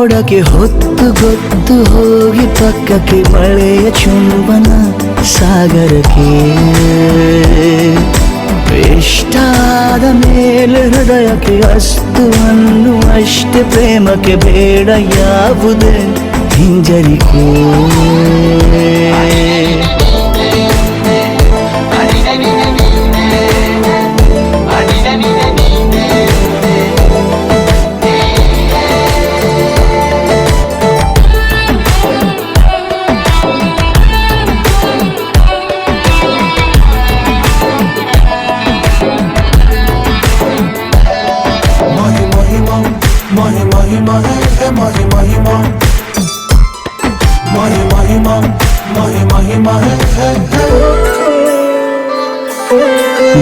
ಮೋಡಕ್ಕೆ ಹೊತ್ತು ಗೊತ್ತು ಹೋಗಿ ಪಕ್ಕಕ್ಕೆ ಮಳೆಯ ಚುಂಬನ ಸಾಗರಕ್ಕೆ ಇಷ್ಟಾದ ಮೇಲೆ ಹೃದಯಕ್ಕೆ ಅಸ್ತು ಅನ್ನುವಷ್ಟೇ ಪ್ರೇಮಕ್ಕೆ ಬೇಡ ಯಾವುದೇ ಹಿಂಜರಿಕೆ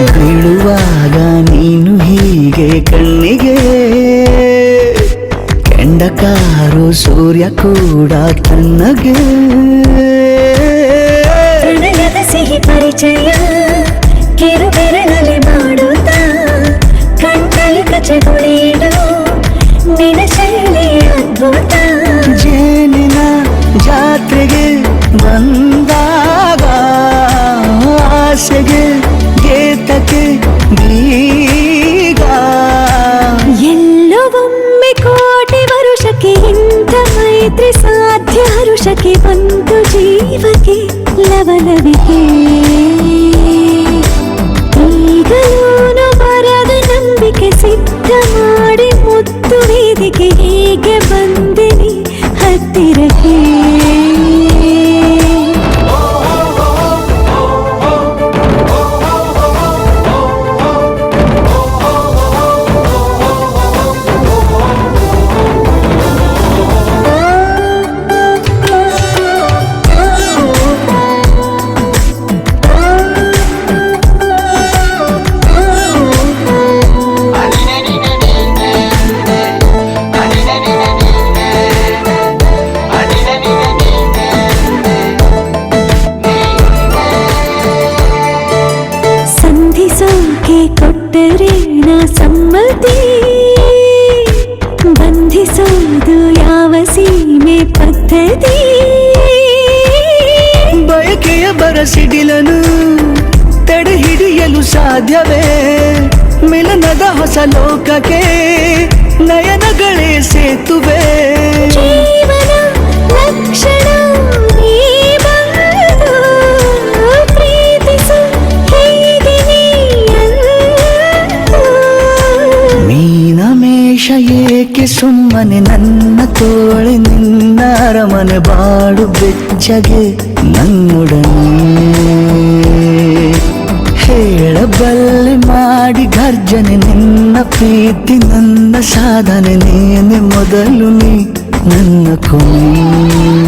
ಬೀಳುವಾಗ ನೀನು ಹೀಗೆ ಕಣ್ಣಿಗೆ ಕೆಂಡಕಾರು ಸೂರ್ಯ ಕೂಡ ತನ್ನಗೆ ಹೃದಯದ ಸಿಹಿ ಪರಿಚಯ ಕಿರುಬೆರಳಲ್ಲಿ ಮಾಡುತ್ತಾ ಕಣ್ಣಲ್ಲಿ ಕಚಗುಳಿಡು ನಿನ ಶೈಲಿ ಅದ್ಭುತ ಜೇನಿನ ಜಾತ್ರೆಗೆ ಬಂದಾಗ ಆಸೆಗೆ ಗೇತಕ್ಕೆ ಬೀಗ ಎಲ್ಲವೊಮ್ಮೆ ಕೋಟಿ ವರುಷಕ್ಕೆ ಇಂಥ ಮೈತ್ರಿ ಸಾಧ್ಯ ಹರುಷಕ್ಕೆ ಒಂದು ಜೀವಕ್ಕೆ ಲವಲವಿಕೆ ಈಗಲೂನು ಬರದ ನಂಬಿಕೆ ಸಿದ್ಧ ಮಾಡಿ ಮುತ್ತು ವೇದಿಕೆ ಹೀಗೆ ಬಂದಿನಿ ಹತ್ತಿರಕ್ಕೆ ಕೊಟ್ಟರೆ ನಾ ಸಮ್ಮತಿ ಬಂಧಿಸೋದು ಯಾವ ಸೀಮೆ ಪದ್ಧತಿ ಬಯಕೆಯ ಬರಸಿಡಿಲನು ತಡೆ ಹಿಡಿಯಲು ಸಾಧ್ಯವೇ ಮಿಲನದ ಹೊಸ ಲೋಕಕ್ಕೆ ನಯನಗಳೇ ಸೇತುವೆ ಜೀವನ ಲಕ್ಷಣ ಏಕೆ ಸುಮ್ಮನೆ ನನ್ನ ತೋಳೆ ನಿನ್ನ ಅರಮನೆ ಬಾಡು ಬೆಚ್ಚಗೆ ನನ್ನೊಡನೆ ಹೇಳಬಲ್ಲೆ ಮಾಡಿ ಗರ್ಜನೆ ನಿನ್ನ ಪ್ರೀತಿ ನನ್ನ ಸಾಧನೆ ನೇನೆ ಮೊದಲು ನೀ ನನ್ನ ಕೊನೆ